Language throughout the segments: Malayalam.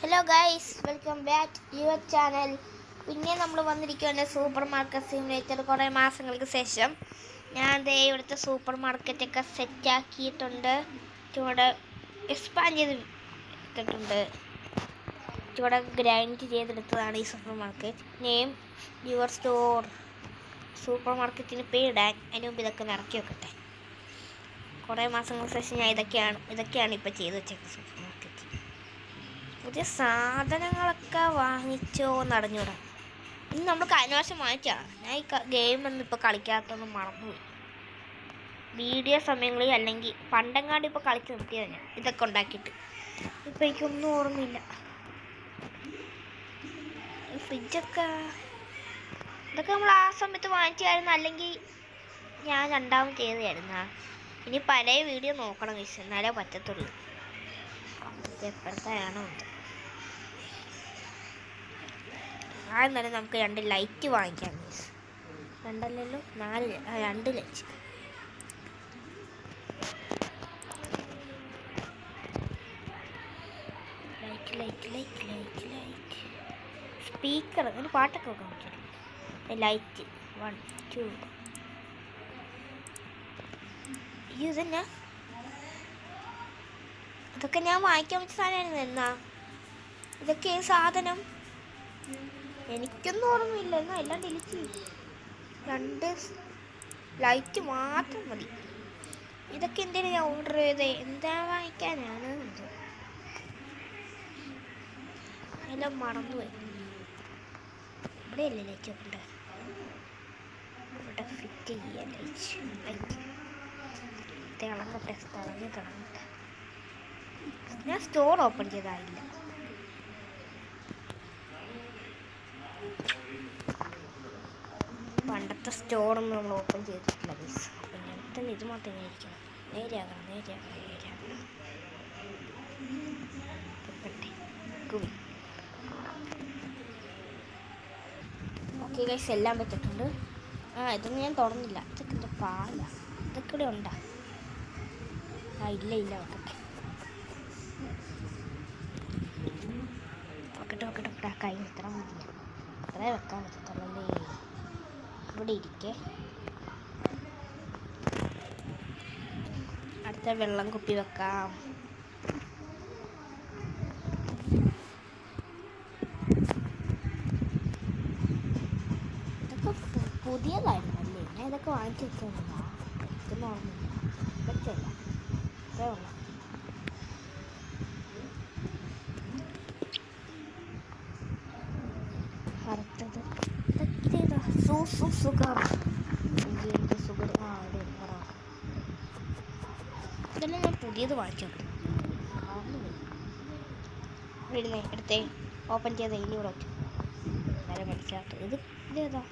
Hello guys, welcome back your channel. പിന്നെ നമ്മൾ വന്നിരിക്കുകയാണ് സൂപ്പർ മാർക്കറ്റ് സിമുലേറ്റർ. കുറേ മാസങ്ങൾക്ക് ശേഷം ഞാൻ ഇവിടുത്തെ സൂപ്പർ മാർക്കറ്റൊക്കെ സെറ്റാക്കിയിട്ടുണ്ട്. ചൂടെ എക്സ്പാൻഡ് ചെയ്തിട്ടുണ്ട്. ചൂടെ ഗ്രൈൻഡ് ചെയ്തെടുത്തതാണ് ഈ super market. Name your store. Super മാർക്കറ്റിന് പേരിടാൻ അതിന് മുമ്പ് ഇതൊക്കെ ഇറക്കി വെക്കട്ടെ. കുറേ മാസങ്ങൾക്ക് ശേഷം ഞാൻ ഇതൊക്കെയാണ് ഇപ്പോൾ ചെയ്ത് വെച്ചേക്കുന്നത്. സൂപ്പർ മാർക്കറ്റ് പുതിയ സാധനങ്ങളൊക്കെ വാങ്ങിച്ചോ എന്നറിഞ്ഞൂടാ. ഇനി നമ്മൾ കഴിഞ്ഞ വർഷം വാങ്ങിച്ചാണ്. ഞാൻ ഈ ഗെയിമൊന്നും ഇപ്പോൾ കളിക്കാത്തൊന്നും മറന്നുപോയി. വീഡിയോ സമയങ്ങളിൽ അല്ലെങ്കിൽ പണ്ടെങ്ങാണ്ട് ഇപ്പോൾ കളിച്ച് നിർത്തിയത് ഞാൻ ഇതൊക്കെ ഉണ്ടാക്കിയിട്ട്. ഇപ്പം എനിക്കൊന്നും ഓർമ്മയില്ല. ഫ്രിഡ്ജൊക്കെ ഇതൊക്കെ നമ്മൾ ആ സമയത്ത് വാങ്ങിച്ചായിരുന്നു, അല്ലെങ്കിൽ ഞാൻ രണ്ടാമത് ചെയ്തതായിരുന്നു. ഇനി പഴയ വീഡിയോ നോക്കണം മിസ്, എന്നാലേ പറ്റത്തുള്ളൂ. എപ്പോഴത്തെയാണോ എന്നാലും നമുക്ക് 2 ലൈറ്റ് വാങ്ങിക്കാം മിസ്. 2 അല്ലല്ലോ 2 ലൈറ്റ്. സ്പീക്കർ, ഒരു പാട്ടൊക്കെ വെക്കാൻ പറ്റും. ലൈറ്റ് 1 2. ഇതന്നെ ഇതൊക്കെ ഞാൻ വാങ്ങിക്കാൻ പറ്റിയ സാധനമായിരുന്നു. എന്നാ ഇതൊക്കെ സാധനം എനിക്കൊന്നും ഓർമ്മയില്ല. എന്നാൽ എല്ലാം ഡിലീറ്റ് ചെയ്യും. 2 ലൈറ്റ് മാത്രം മതി. ഇതൊക്കെ എന്തിനാണ് ഞാൻ ഓർഡർ ചെയ്തത്? എന്താ വാങ്ങിക്കാനാണ്? എല്ലാം മറന്നുപോയി. ഇവിടെയല്ലേ ലൈറ്റ് ഉണ്ട്? ഇവിടെ ഫിറ്റ് ചെയ്യാൻ ലൈറ്റ് തിളങ്ങട്ടെ. ഞാൻ സ്റ്റോർ ഓപ്പൺ ചെയ്തായില്ല. പണ്ടത്തെ സ്റ്റോറൊന്നും നമ്മൾ ഓപ്പൺ ചെയ്തിട്ടില്ല മിസ്. അപ്പം ഞങ്ങൾക്ക് ഇത് മാത്രമേ ഇരിക്കണം. നേരെയാകണം. ഓക്കെ ഗൈസ്, എല്ലാം വെച്ചിട്ടുണ്ട്. ഇതൊന്നും ഞാൻ തുറന്നില്ല. ഇതൊക്കെ എൻ്റെ പാല. ഇതൊക്കെ ഇവിടെ ഉണ്ടാ? ഇല്ല വെക്കട്ടെ. കൈ ഇത്ര മതിയ, അത്രേ വെക്കാൻ പറ്റത്തുള്ളൂ. ഇവിടെ ഇരിക്കേ. അടുത്ത വെള്ളം കുപ്പി വെക്കാം. ഇതൊക്കെ പുതിയതായിരുന്നല്ലേ? ഞാൻ ഇതൊക്കെ വാങ്ങിച്ചു വെച്ചോന്നില്ല. ഇതൊന്നും ഓർമ്മയില്ല. വെച്ചല്ല ഇത്രേ ഉള്ളു. അടുത്തത് ഇതൊക്കെ സുഖം. ഇതെല്ലാം ഞാൻ പുതിയത് വാങ്ങിച്ചു. എടുത്തേ ഓപ്പൺ ചെയ്ത ഇനി ഇവിടെ വെച്ചു. വളരെ മനസ്സിലാത്ത ഇതേതാ?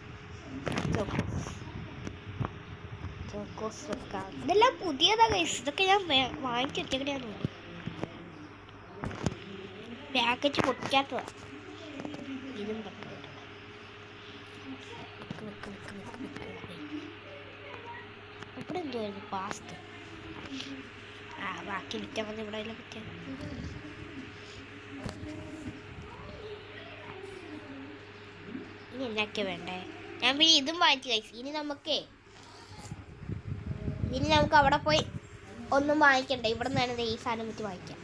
ചോക്കോസ് വെക്കാം. ഇതെല്ലാം പുതിയതാ ഗൈസ്. ഇതൊക്കെ ഞാൻ വാങ്ങിച്ചു വെച്ചെങ്ങനെയാന്ന് തോന്നുന്നു. പാക്കേജ് പൊട്ടിക്കാത്തതാ. ഇതും വെക്കാം. ഇവിടെ എന്തുവായിരുന്നു? പാസ്ത. ബാക്കി വിറ്റാൽ മതി. ഇവിടെ എല്ലാം വിറ്റാൽ ഇനി എന്നാക്കിയാ വേണ്ടേ? ഞാൻ പിന്നെ ഇതും വാങ്ങിച്ചു കഴിച്ചു. ഇനി നമുക്ക് അവിടെ പോയി ഒന്നും വാങ്ങിക്കണ്ടേ. ഇവിടെ നിന്നാണ് ഈ സാധനം വെച്ച് വാങ്ങിക്കാം.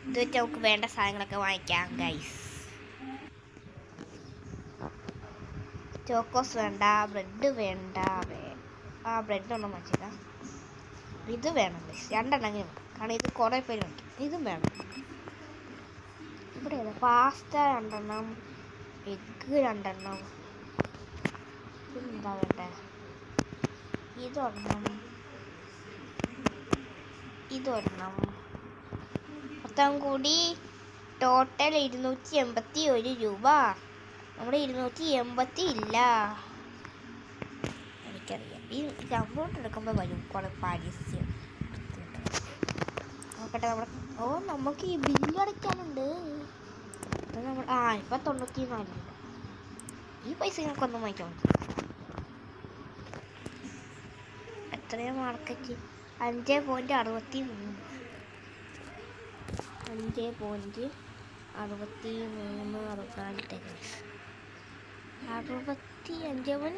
ഇത് വെച്ച് നമുക്ക് വേണ്ട സാധനങ്ങളൊക്കെ വാങ്ങിക്കാം ഗൈസ്. ചോക്കോസ് വേണ്ട, ബ്രെഡ് വേണ്ട. ബ്രെഡ് ഒന്നും വാങ്ങിച്ചില്ല. ഇത് വേണം ഗൈസ്, 2 എണ്ണെങ്കിലും വേണം. കാരണം ഇത് കുറേ പേര് വാങ്ങിക്കും. ഇതും വേണം. ഇവിടെ പാസ്ത 2 എണ്ണം, എഗ്ഗ് 2 എണ്ണം. ഇതെന്താ വേണ്ടേ? ഇതൊരെണ്ണം. മൊത്തം കൂടി ടോട്ടൽ 281 രൂപ. നമ്മുടെ 280 ഇല്ല. എനിക്കറിയാം. ഈ കമ്പ്യൂട്ടർ എടുക്കുമ്പോൾ വരും കുറെ പരസ്യം. നോക്കട്ടെ. നമുക്ക് ഈ ബില്ല് അടയ്ക്കാനുണ്ട്. നമ്മൾ ഇപ്പം 94 രൂപ. ഈ പൈസ ഞങ്ങൾക്കൊന്നും വാങ്ങിക്കാൻ പറ്റും. എത്രയാണ് മാർക്കറ്റ്? 5.63. 5. 63, 64 തെങ്ങ്, 65,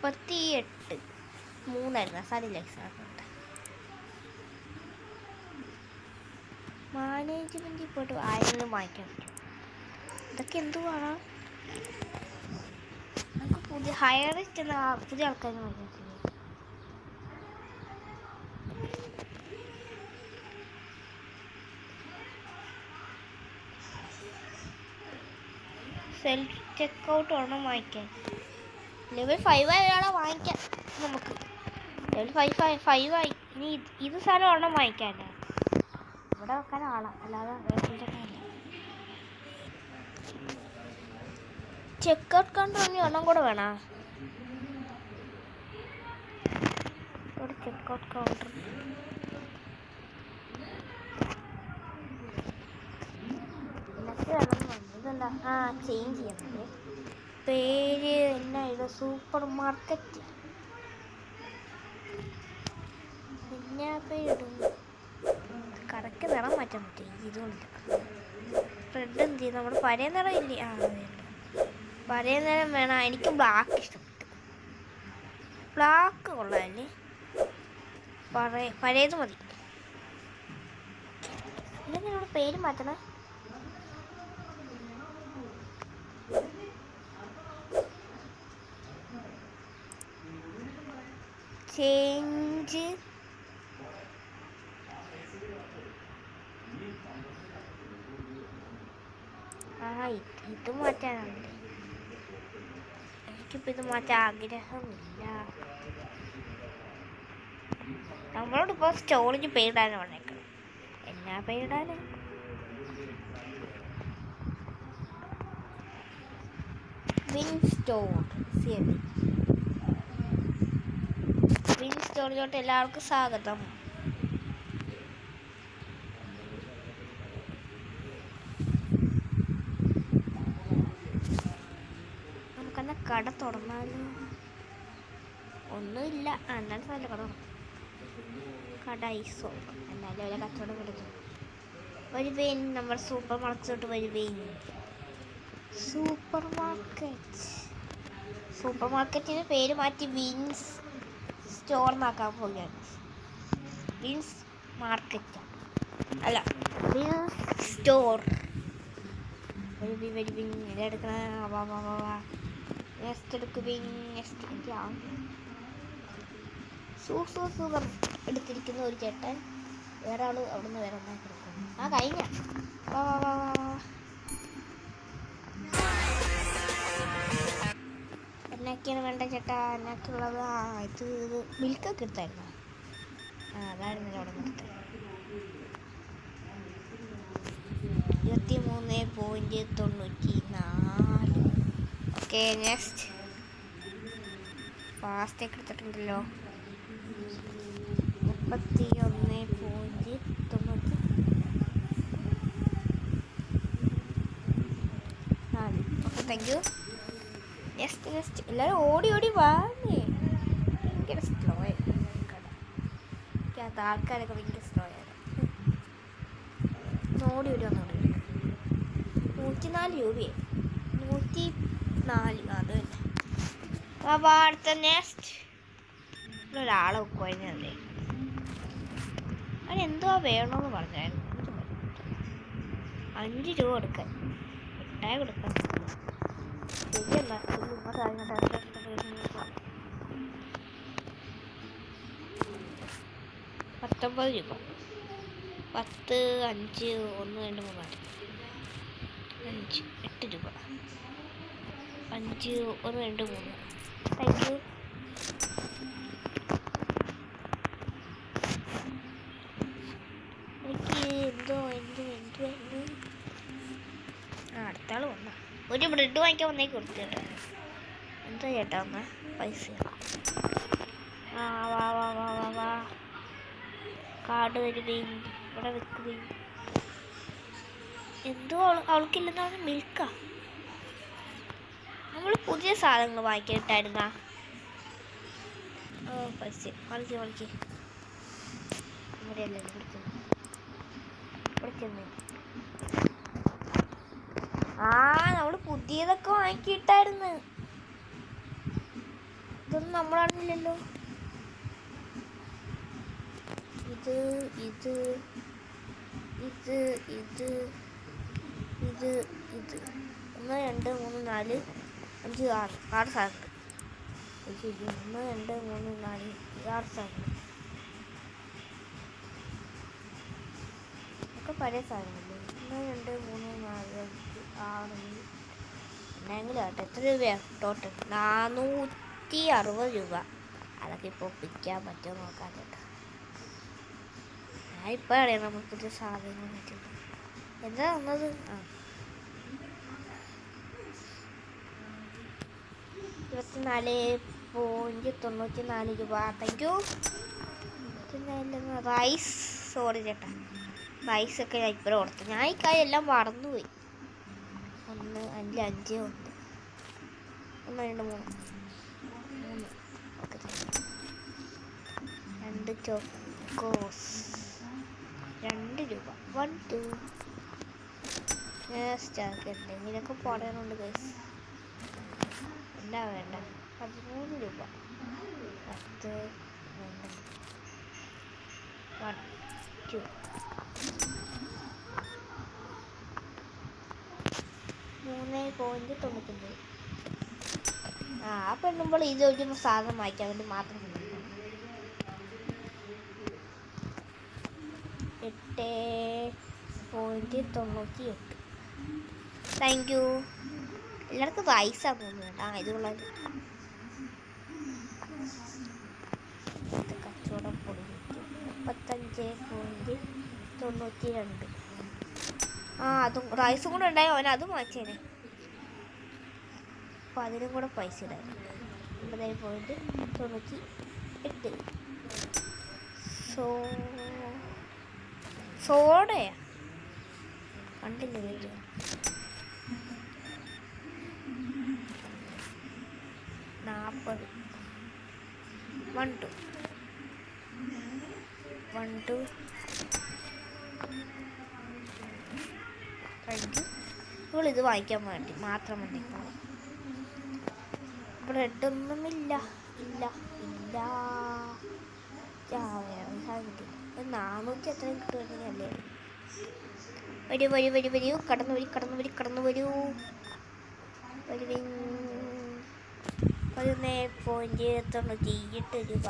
48, 3 സാരില്ല എക്സാമുണ്ട്. മാനേജ്മെൻറ്റിൽ പോയിട്ട് ആരെങ്കിലും വാങ്ങിക്കാൻ പറ്റും. ഇതൊക്കെ എന്തുവാണ്? നമുക്ക് പുതിയ ഹയർ ചെയ്യുന്ന പുതിയ ആൾക്കാരെ വാങ്ങിക്കാൻ പറ്റും. സെൽഫ് ചെക്കൗട്ട് വേണം വാങ്ങിക്കാൻ. ലെവൽ 5 ആയ ഒരാളെ വാങ്ങിക്കാം നമുക്ക്. ലെവൽ 5 ആയി. ഇനി ഇത് സാധനം ഒരെണ്ണം വാങ്ങിക്കാല്ലേ. ഇവിടെ വെക്കാൻ ആളാ, അല്ലാതെ ചെക്കൗട്ട് കൗണ്ടർ ഇനി ഒരെണ്ണം കൂടെ വേണോ? ഇവിടെ ചെക്കൗട്ട് കൗണ്ടർ ഇതെന്താ? ചേഞ്ച് ചെയ്യുന്നത് പേര് എന്നാ ഇത്? സൂപ്പർ മാർക്കറ്റ് എന്നാ പേരിടുന്നു? കറക്റ്റ് നിറം മാറ്റാൻ പറ്റും ഇതുകൊണ്ട്. റെഡ് എന്ത് ചെയ്യും? നമ്മുടെ പഴയ നിറം ഇല്ലേ? പഴയ നിറം വേണം. എനിക്ക് ബ്ലാക്ക് ഇഷ്ടപ്പെട്ടു. ബ്ലാക്ക് കൊള്ളാമല്ലേ? പഴയത് മതി. ഇല്ലെങ്കിൽ നമ്മുടെ പേര് മാറ്റണേ. ചേഞ്ച് ഇത് മാറ്റാനുണ്ട്. എനിക്കിപ്പോൾ ഇത് മാറ്റാൻ ആഗ്രഹമില്ല. നമ്മളോടിപ്പോൾ സ്റ്റോറേജ് പേരിടാനും വന്നേക്കണം. എന്നാ പേരിടാനും? വിൻ സ്റ്റോറിലോട്ട് എല്ലാവർക്കും സ്വാഗതം. നമുക്കെന്നാ കട തുറന്നാലും ഒന്നുമില്ല. എന്നാലും നല്ല കട ഐസോ എന്നാലും വല്ല കച്ചവടം കിടക്കും. വരുവേൻ, നമ്മൾ സൂപ്പർ മാർക്കറ്റിലോട്ട് വരുവേൻ. സൂപ്പർ മാർക്കറ്റിന് പേര് മാറ്റി വിൻസ് സ്റ്റോർ എന്നാക്കാൻ പോവുകയാണ്. വിൻസ് മാർക്കറ്റ് അല്ല, വിൻസ് സ്റ്റോർ. വരുവിൻ എടുക്കണ. നെക്സ്റ്റ് എടുക്കുവിൻ. സുഖം എടുത്തിരിക്കുന്ന ഒരു ചേട്ടൻ. വേറെ ആള് അവിടെ നിന്ന് വേറെ ഒന്നാക്കി എടുക്കുന്നു. കഴിഞ്ഞ എന്നൊക്കെയാണ് വേണ്ട ചേട്ടാ? എന്നൊക്കെയുള്ളത്? ഇത് മിൽക്കൊക്കെ എടുത്തായിരുന്നു. അതായിരുന്നു അവിടെ നിർത്തത്. 23.94. Okay, next. ഫാസ്റ്റൊക്കെ എടുത്തിട്ടുണ്ടല്ലോ. 31.94. Okay, thank you. നെക്സ്റ്റ്. എല്ലാവരും ഓടി വാങ്ങി. ഭയങ്കര സ്ലോ ആയിരുന്നു കട. എനിക്കത് ആൾക്കാരൊക്കെ ഭയങ്കര സ്ലോ ആയിരുന്നു. ഓടി വന്നുകൊണ്ട് 104 രൂപയായി. 104. അത് തന്നെ. അപ്പോൾ അടുത്ത നെക്സ്റ്റ് ഒരാളെ വെക്കുവായിരുന്നല്ലേ. അതിനെന്തുവാ വേണമെന്ന് പറഞ്ഞായിരുന്നു. 5 രൂപ കൊടുക്കാൻ, മിഠായി കൊടുക്കാൻ. ശരിയല്ല, 19 രൂപ. 10, 5, 1, 2, 3, 5, 8 രൂപ. 5, 1, 2, 3. Thank you. എനിക്ക് എന്തോ അടുത്ത ആൾ വന്ന ഒരു ബ്രെഡ് വാങ്ങിക്കാൻ വന്നേക്ക് കൊടുത്തു കേട്ടോ. എന്താ ചേട്ടാ ഒന്ന് പൈസ? വാ കാർഡ് വരുവേൻ, ഇവിടെ വെക്കുകയും. എന്തോ അവൾക്കില്ലെന്നാണ്. മിൽക്കാ. നമ്മൾ പുതിയ സാധനങ്ങൾ വാങ്ങിക്കിട്ടായിരുന്ന. പൈസ വലിക്ക്. ഇവിടെയല്ലേ ഇവിടെ ചെന്ന് പുതിയതൊക്കെ വാങ്ങിക്കിട്ടായിരുന്നു. ഇതൊന്നും നമ്മളറിഞ്ഞില്ലല്ലോ. ഇത് ഇത് ഇത് ഇത് ഇത് ഇത് 1 2 3 4 5 6 സാധനങ്ങൾ. 1 2 3 4 6 സാധനങ്ങൾ ഒക്കെ പഴയ സാധനമല്ലേ. 1 2 3 4 5 6 എന്നെങ്കിലും ആട്ടെ. എത്ര രൂപയാണ് ടോട്ടൽ? 460 രൂപ. അതൊക്കെ ഇപ്പോൾ പിടിക്കാൻ പറ്റുമോ നോക്കാൻ കേട്ടോ. ഞാൻ ഇപ്പോൾ അറിയാം നമുക്ക് പുതിയ സാധനങ്ങൾ പറ്റുന്നത്. എന്താ വന്നത്? 24.94 രൂപ. Thank U. റൈസ്, സോറി ചേട്ടാ, റൈസൊക്കെ ഞാൻ ഇപ്പോഴും കൊടുത്തു. ഞാൻ ഈ കാര്യം എല്ലാം മറന്നുപോയി. 1 5 5 1 1 2 3 ഓക്കെ. 2 ചോക്കോസ് 2 രൂപ. 1 2 എന്തെങ്കിലുമൊക്കെ പറയാനുണ്ട് ഗൈസ്. എന്താ വേണ്ട? 13 രൂപ. 10 1 2 3.99. ആ പെണ്ണുമ്പോൾ ഇതൊരു സാധനം വായിക്കാൻ വേണ്ടി മാത്രം 8.98. Thank you. എല്ലാവർക്കും റൈസാണ് തോന്നുന്നുണ്ട്. ഇതുള്ള കച്ചവടം പൊടി 35.92. അതും റൈസും കൂടെ ഉണ്ടായി. അവൻ അതും വാങ്ങിച്ചേനെ. അപ്പോൾ അതിനും കൂടെ പൈസ ഇടായിരുന്നു. 9.98. സോഡയാ കണ്ടില്ല. 40. 1 2 1 2 താങ്ക് യു. ഇത് വാങ്ങിക്കാൻ വേണ്ടി മാത്രം വന്നേക്കാം. ബ്രെഡൊന്നുമില്ല. ഇല്ല ഇല്ല. 400 എത്ര കിട്ടുമെന്നല്ലേ. വരൂ വരൂ വരൂ വരൂ. കടന്നു വരൂ കടന്നു വരൂ കടന്നു വരൂ. 11.98 രൂപ.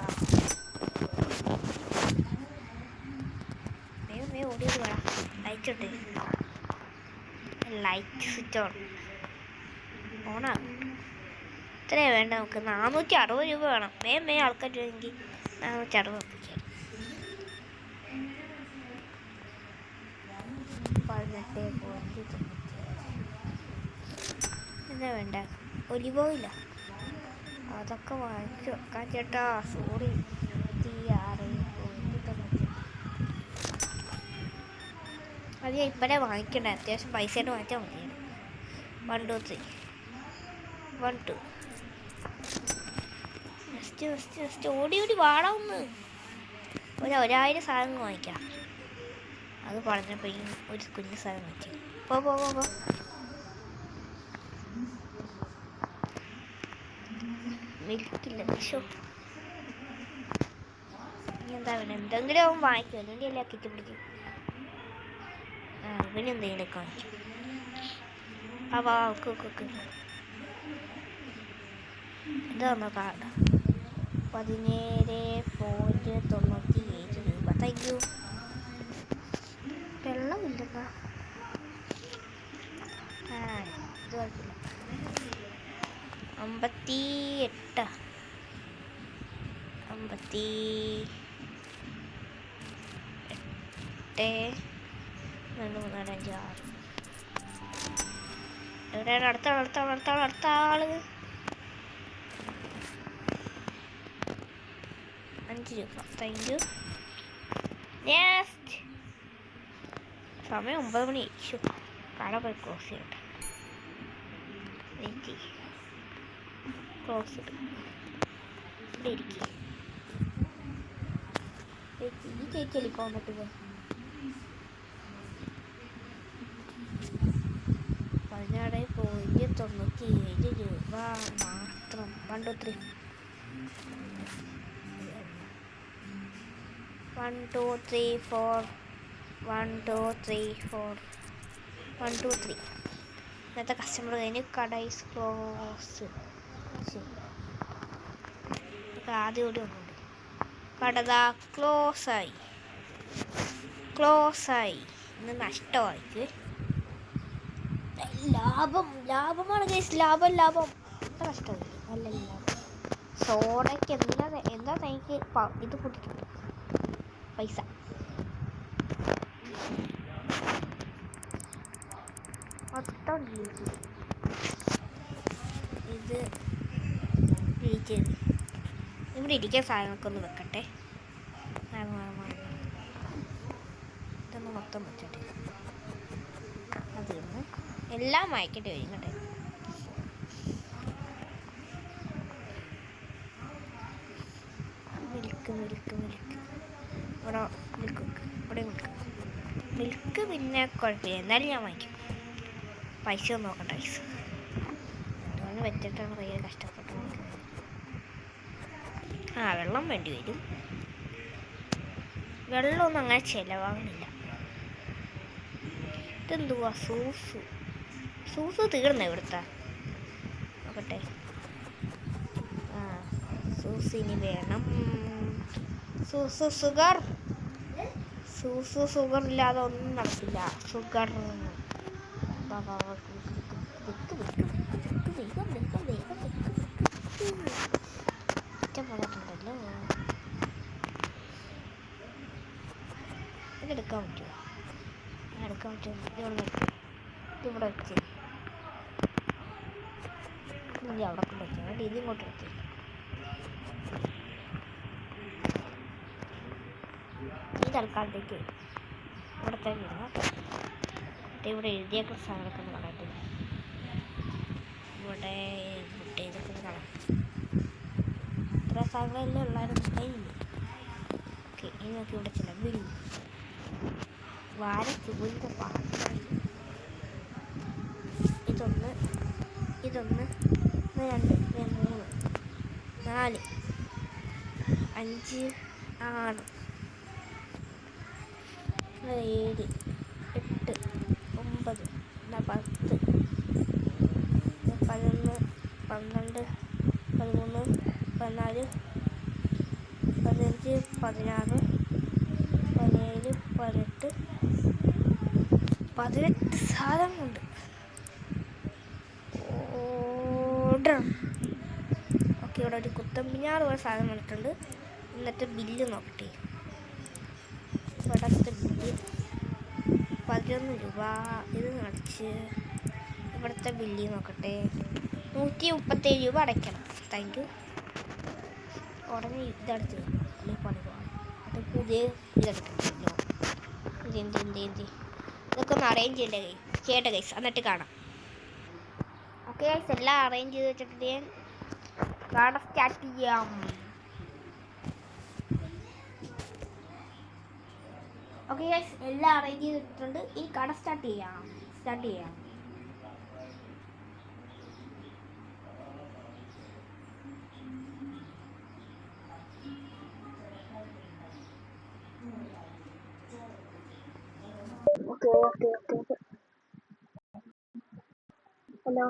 ഓടി വേണം. ലൈറ്റ് ലൈറ്റ് സ്വിച്ച് ഓണാകും. ഇത്രയും വേണ്ട നമുക്ക്. 460 രൂപ വേണം. ആൾക്കാർ വേണമെങ്കിൽ 460 ഒപ്പിക്കാം. 18.97. എന്താ വേണ്ട? ഒലിവ് ഓയില. അതൊക്കെ വാങ്ങിച്ചു വെക്കാൻ ചേട്ടാ. സോറി. 6.98. അത് ഞാൻ ഇപ്പോഴേ വാങ്ങിക്കണ്ടേ. അത്യാവശ്യം പൈസയായിട്ട് വാങ്ങിച്ചാൽ മതിയാണ്. 1 2 3 1 2 ജസ്റ്റ് ഓടി വാടാവുന്ന്. 1000 സാധനങ്ങൾ വാങ്ങിക്കാം. അത് പറഞ്ഞപ്പോൾ ഈ ഒരു കുഞ്ഞു സാധനം വാങ്ങിച്ചു. പോ മിൽക്കില്ല. ഷോ എന്താ വേണം? എന്തെങ്കിലും അവൻ വാങ്ങിക്കും. അതുകൊണ്ട് എല്ലാം കിറ്റി പിടിക്കും. ഇവനെന്തെങ്കിലുമൊക്കെ വാങ്ങിക്കും. ഇതാണോ കാർഡ്? 17.97 രൂപ. Thank you. വെള്ളമില്ലപ്പാ. ഇത് കുഴപ്പമില്ല. 58 2 3 4 5 6. എവിടെയാണ് അടുത്ത ആള്? 5 രൂപ. Thank you. നെക്സ്റ്റ്. സമയം 9 മണി. കട പോയി ക്ലോസ് ചെയ്യട്ടെ. ക്ലോസ് ഇടും. ഇവിടെ ഇരിക്കും. ഈ ചേച്ചിയല്ലേ ഇപ്പോൾ വന്നിട്ട് പോയി. 16.98. രൂപ മാത്രം. 1 2 3 1 2 3 4 1 2 3 4 1 2 3. ഇന്നത്തെ കസ്റ്റമർ കഴിഞ്ഞ് കട ഈസ് ക്ലോസ്. ആദ്യം കൂടി ഒന്നുണ്ട്. കട ക്ലോസായി. ഇന്ന് നഷ്ടമായിട്ട് ലാഭമാണ് ഗൈസ്. ലാഭം നഷ്ടമായി. നല്ല ലാഭം. സോഡയ്ക്ക് എന്താ തനിക്ക് ഇത് കൂട്ടിട്ടുണ്ട് പൈസ. മൊത്തം ഇത് ഇവിടെ ഇരിക്കാൻ സാധനങ്ങളൊക്കെ ഒന്ന് വെക്കട്ടെ. ഇതൊന്ന് മൊത്തം വെച്ചിട്ട് അതൊന്ന് എല്ലാം വായിക്കേണ്ടി വരും കേട്ടെ. മിൽക്ക് ഇവിടെ മിൽക്ക് പിന്നെ കുഴപ്പമില്ല, എന്നാലും ഞാൻ വാങ്ങിക്കും. പൈസ ഒന്ന് നോക്കട്ടെ. പൈസ അതുകൊണ്ട് വെച്ചിട്ടാണ് ഭയങ്കര കഷ്ടപ്പെട്ടു. വെള്ളം വേണ്ടി വരും. വെള്ളമൊന്നും അങ്ങനെ ചിലവാകുന്നില്ല. ഇതെന്തുവാ സൂസ് തീർന്ന ഇവിടുത്തെ. നോക്കട്ടെ. സൂസ് ഇനി വേണം. ഷുഗർ ഇല്ലാതെ ഒന്നും നടക്കില്ല. ഷുഗർ ഇഷ്ടപ്പെട്ടിട്ടുണ്ടല്ലോ. ഇതെടുക്കാൻ പറ്റുമോ? ഇതിവിടെ വെച്ച് അവിടെ കൊണ്ടുവയ്ക്കാം. ഇതിങ്ങോട്ട് എടുത്ത് ഈ തൽക്കാലത്തേക്ക് ഇവിടെ തന്നെ ഇരുന്നു. ഇവിടെ എഴുതിയൊക്കെ സാധനമൊക്കെ ഒന്ന് കളയട്ടെ. ഇവിടെ ഇതൊക്കെ ഒന്ന് കളയാം. ഇത്ര സാധനങ്ങളെല്ലാം ഉള്ളായിരുന്നു കയ്യില്ല. ഓക്കെ, ഇനി നോക്കി ഇവിടെ ചില ബിൽ വാരച്ചുവിൻ്റെ പാത്രം. ഇതൊന്ന് 2 3 4 5 6 7 8 9 10 11 12 13 14 15 16 17 18 സാധനമുണ്ട്. ഓക്കെ, ഇവിടെ ഒരു കുത്തമ്പിഞ്ഞാറ് പോലെ സാധനം വന്നിട്ടുണ്ട്. ഇന്നത്തെ ബില്ല് നോക്കട്ടെ. ഇവിടുത്തെ ബില്ല് 11 രൂപ. ഇത് കാണിച്ച് ഇവിടുത്തെ ബില്ല് നോക്കട്ടെ. 137 രൂപ അടയ്ക്കണം. Thank you. ഉടനെ ഇതടുത്ത് പണി പോകാം. അത് പുതിയ ഇതെടുക്കണമല്ലോ. എന്ത് ഇതൊക്കെ ഒന്ന് അറേഞ്ച് ചെയ്യട്ടെ ഗൈസ്, എന്നിട്ട് കാണാം. ഓക്കെ ഗൈസ്, എല്ലാം അറേഞ്ച് ചെയ്ത് വെച്ചിട്ട് ഞാൻ കട സ്റ്റാർട്ട് ചെയ്യാം. ഓക്കെ ഗൈസ്, എല്ലാം അറേഞ്ച് ചെയ്തിട്ടുണ്ട്. ഇനി കട സ്റ്റാർട്ട് ചെയ്യാം. ഓക്കെ. ഹലോ.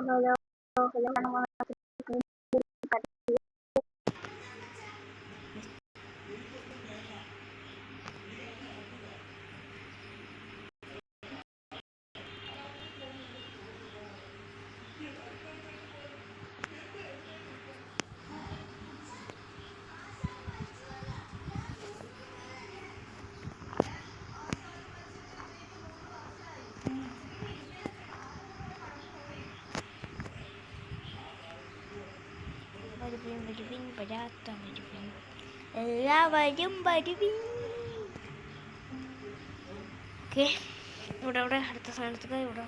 എല്ലാവരും വരുവിൻ. ഓക്കെ, ഇവിടെ അടുത്ത സ്ഥാനത്തേക്ക് ഇവിടെ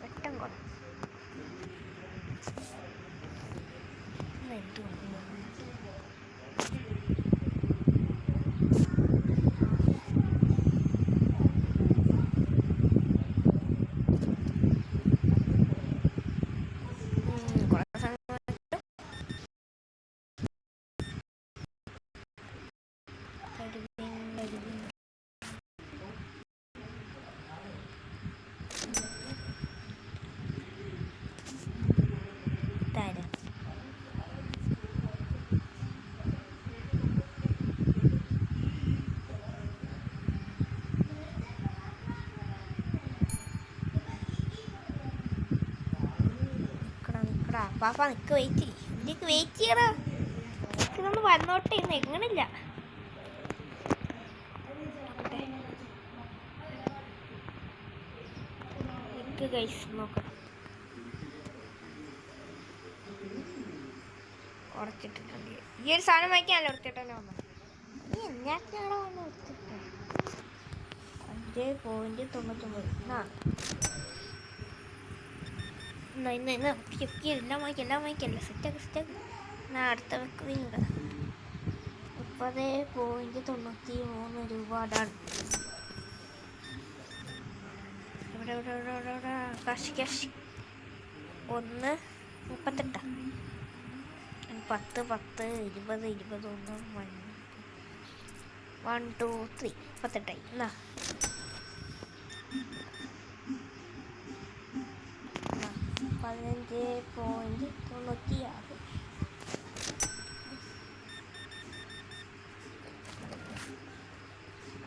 വെട്ടം കൊള്ളാം. എന്തുവാ പാപ്പ നിക്ക് വെയിറ്റ് ചെയ്യ്, എനിക്ക് വെയിറ്റ് ചെയ്യടാ, ഇതൊന്ന് വന്നോട്ടെ, ഇന്ന് എങ്ങനില്ല. നിക്ക് ഗൈസ് നോക്കാം, ഉറച്ചിട്ടിട്ടുണ്ട്. ഈ ഒരു സാധനം വാങ്ങിക്കാനല്ലോ ഉറച്ചിട്ടല്ലോ വന്നു. നീ എന്നാത്തിനാണോ വന്ന് ഉറച്ചിട്ട്? 5.99. ഇന്ന് എല്ലാം വാങ്ങിക്കല്ല സെറ്റാക്ക്. അടുത്ത വെക്കുക 30.93 രൂപ. ഡൺ. ഇവിടെ കാശ് 1.38. 10 20 21 1 2 3 38. എന്നാ 15.96.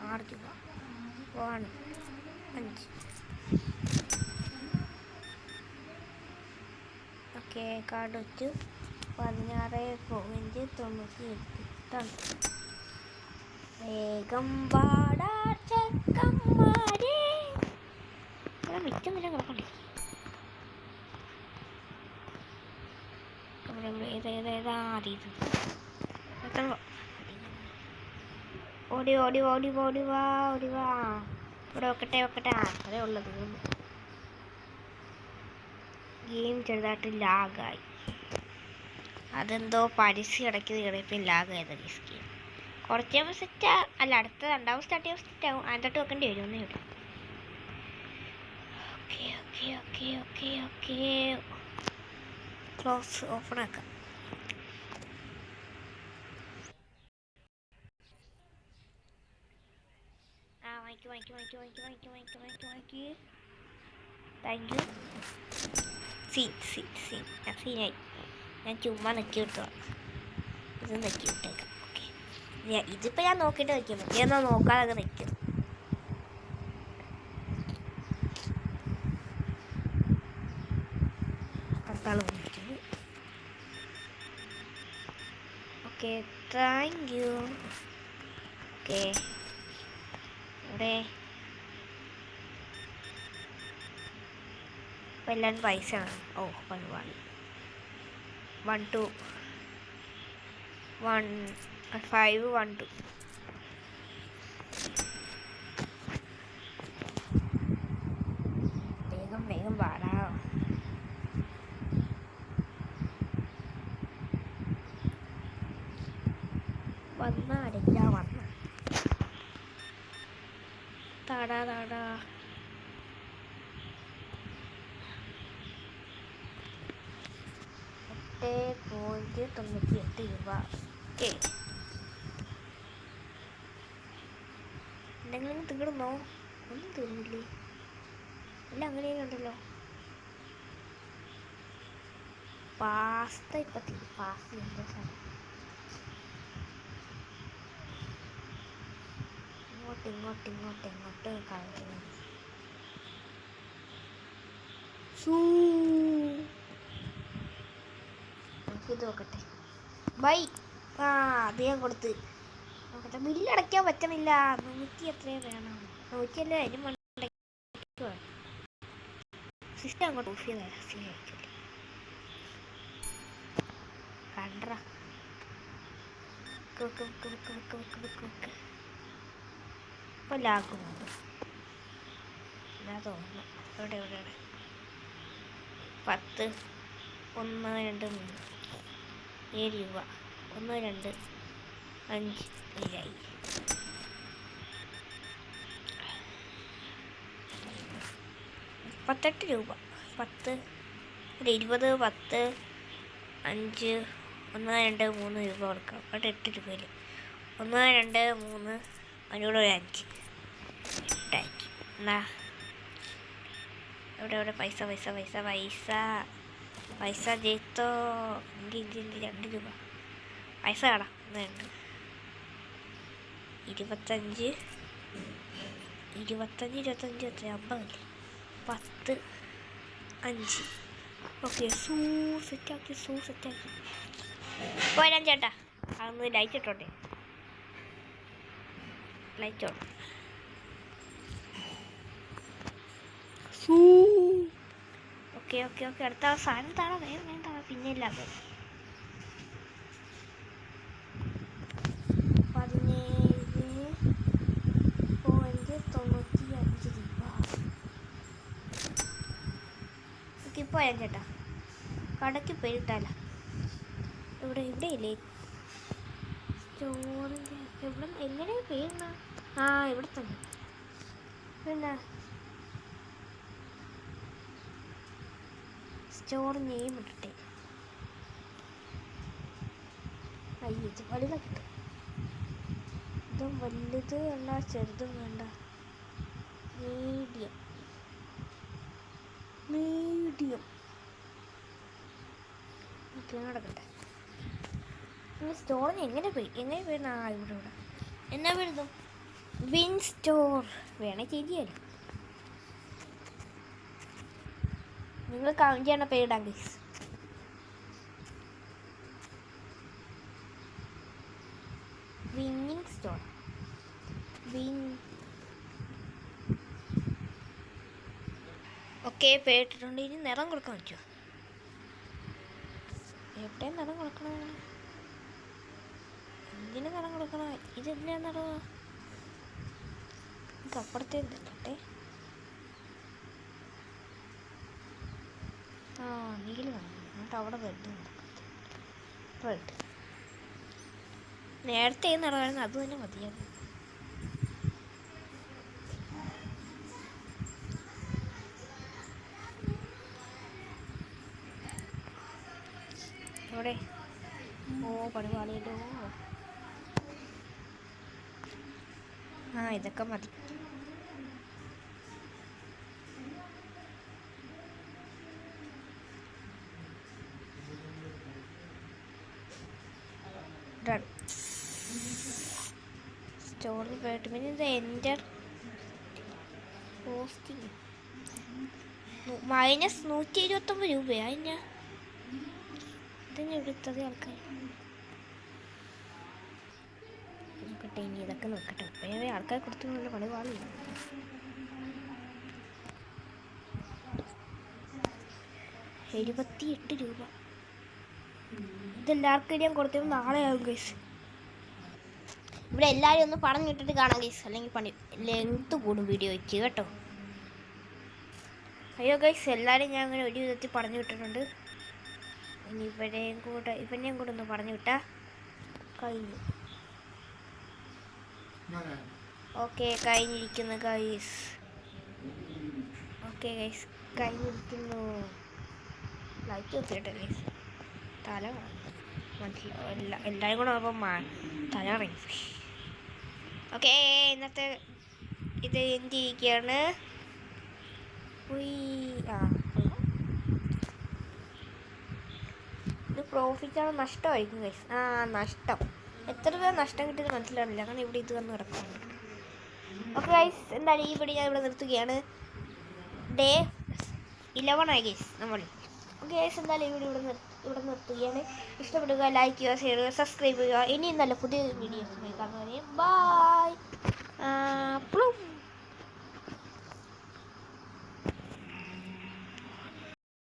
6 രൂപ. 1 5. ഓക്കെ, കാർഡ് വെച്ചു. 16.98. വേഗം പാടാ ചെക്കന്മാരെ. മിറ്റൊന്നില്ല കിടക്കണ്ടേ? ഓടി വാ. ഇവിടെ വെക്കട്ടെ. അതേ ഉള്ളത്. ഗെയിം ചെറുതായിട്ട് ലാഗായി. അതെന്തോ പരസ്യം ഇടയ്ക്ക് കയറിയപ്പോൾ ലാഗായത്. ഗെയിം കുറച്ച് കഴിയുമ്പോൾ സെറ്റ് അല്ല, അടുത്ത രണ്ടാമത് സ്റ്റാർട്ട് ചെയ്യുമ്പോൾ സെറ്റ് ആവും. അതിൻ്റെ വെക്കേണ്ടി വരും. ഒന്നേ ഉള്ളൂ. ഓക്കെ. ക്ലോസ് ഓപ്പൺ ആക്കാം. വാങ്ങിക്ക്. Thank you. സീനായി. ഞാൻ ചുമ്മാ നെക്കി വിട്ടു. ഇത് നെക്കി വിട്ടേക്കാം. ഓക്കെ, ഇതിപ്പോൾ ഞാൻ നോക്കിയിട്ട് വയ്ക്കും. എന്നാ നോക്കാതെ നിൽക്കും. Okay, thank U. ഓക്കെ, ഇവിടെ ഇപ്പം എല്ലാവരും പൈസ ആണ്. 1 2 1 5 1 2. വേഗം പാടാ. വന്ന താടാ 8.98 രൂപ. ഓക്കെ, എന്തെങ്കിലും തീർന്നോ? ഒന്നും തീർന്നില്ലേ? എല്ലാം അങ്ങനെയൊക്കെ ഉണ്ടല്ലോ. പാസ്ത ഇപ്പം തീരും. പാസ്ത എന്താ സാധനം? ഇങ്ങോട്ട് കളയുന്നു. ഇത് നോക്കട്ടെ. ബൈ. അധികം കൊടുത്ത് നോക്കട്ടെ. ബില്ലടയ്ക്കാൻ പറ്റണില്ല. 100 എത്രയും വേണം. 100 അല്ലേ? അതിന് സിസ്റ്റം അങ്ങോട്ട് ഓഫ് ചെയ്താൽ കണ്ട. ഇപ്പം ലാക്കുന്നുണ്ട് എന്നാ തോന്നുന്നു. എവിടെ 10 1 2 3 7 രൂപ. 1 2 5 7 38 രൂപ. 10 20 10 5 1 2 3 രൂപ കൊടുക്കാം. അവിടെ 8 രൂപയിൽ 1 2 3 അതിനോട് ഒരു 5. എന്നാ എവിടെ പൈസ ജയിത്തോ. 2 രൂപ പൈസ കടാ. 25 25 25 50 10 5 ഓക്കെ സെറ്റാക്കി പോരാൻ ചേട്ടാ. അതൊന്ന് ലൈറ്റ് ഇട്ടോട്ടെ. Light on. ഓക്കെ അടുത്ത സാധനം താഴെ വേഗം താഴെ. പിന്നെ ഇല്ലാതെ 17.95 രൂപ. ഓക്കെ പോയാൽ ചേട്ടാ. കടയ്ക്ക് പോയിട്ടല്ല. ഇവിടെ ഇല്ലേ സ്റ്റോറിൻ്റെ ഇവിടെ എങ്ങനെയാണ് പേരുന്ന? ഇവിടെ തന്നെ. പിന്നെ സ്റ്റോർ നെയിം ഇട്ടിട്ടെ. ഇത് വലുതാ കിട്ടും. ഇതും വലുത് അല്ല, ചെറുതും വേണ്ട, മീഡിയം. ഓക്കെ നടക്കട്ടെ. ഇനി സ്റ്റോറിന് എങ്ങനെ വരുന്ന? ഇവിടെ എന്നാ വരുന്നു? വിൻ സ്റ്റോർ വേണേ ചെയ്യല്ലോ. നിങ്ങൾ കമൻറ്റ് ചെയ്യണ പേരിടാം ഗൈസ്. Winning store. ഓക്കെ പേരിട്ടിട്ടുണ്ട്. ഇനി നിറം കൊടുക്കാൻ പറ്റുമോ? എവിടെ നിറം കൊടുക്കണം? എന്തിനു നിറം കൊടുക്കണം? ഇതെന്തിനാ നിറം? നമുക്ക് അപ്പുറത്തെ നിൽക്കട്ടെ. നീല എന്നിട്ട് അവിടെ റെഡ് നേരത്തെ നിറമായിരുന്നു, അത് തന്നെ മതിയായിരുന്നു. അവിടെ പണിപാളിയല്ലോ. ഇതൊക്കെ മതി. സ്റ്റോറിൽ പോയിട്ട് പിന്നെ ഇത് എൻ്റർ പോസ്റ്റിങ് -129 രൂപയാണ്. ഇതന്നെ എടുത്തത് ആൾക്കാർ നോക്കട്ടെ. ഇനി ഇതൊക്കെ നോക്കട്ടെ. വേറെ ആൾക്കാർ കൊടുത്തു നല്ല പണി പാടില്ല. 78 രൂപ. ഇതെല്ലാവർക്കും ഞാൻ കൊടുത്തത് നാളെ ആകും ഗൈസ്. ഇവിടെ എല്ലാവരും ഒന്ന് പറഞ്ഞിട്ടിട്ട് കാണാം ഗൈസ്, അല്ലെങ്കിൽ പണി ലെങ്ത് കൂടും വീഡിയോ വെച്ച് കേട്ടോ. അയ്യോ ഗൈസ്, എല്ലാവരും ഞാൻ അങ്ങനെ ഒരു വിധത്തിൽ പറഞ്ഞു വിട്ടിട്ടുണ്ട്. ഇനി ഇവനെയും കൂടെ ഒന്ന് പറഞ്ഞു വിട്ടാ കഴിഞ്ഞു. ഓക്കെ കഴിഞ്ഞിരിക്കുന്നു ഗൈസ്. കഴിഞ്ഞിരിക്കുന്നു. ലൈക്ക് വെച്ചിട്ടെ ഗൈസ്. തല മനസ്സിലാവും. എല്ലാവരും കൂടെ നോക്കുമ്പോൾ തല ഇറങ്ങി. ഓക്കെ ഇന്നത്തെ ഇത് എന്തിരിക്കുകയാണ്? ഇത് പ്രോഫിറ്റാണോ നഷ്ടമായിരിക്കും ഗൈസ്? നഷ്ടം. എത്ര രൂപ നഷ്ടം കിട്ടിയത് മനസ്സിലാവില്ല, കാരണം ഇവിടെ ഇത് വന്ന് കിടക്കുന്നുണ്ട്. ഓക്കെ ഗൈസ്, എന്തായാലും ഈ വീഡിയോ ഞാൻ ഇവിടെ നിർത്തുകയാണ്. ഡേ 11 ആയി ഗൈസ് നമ്മൾ. ഓക്കെ ഗൈസ്, എന്തായാലും ഈ വീഡിയോ ഇവിടെ നിർത്തുകയാണ്. ഇഷ്ടപ്പെടുക, ലൈക്ക് ചെയ്യുക, ഷെയർ ചെയ്യുക, സബ്സ്ക്രൈബ് ചെയ്യുക. ഇനിയും നല്ല പുതിയ വീഡിയോസ് കാണുന്നവരെ ബൈ.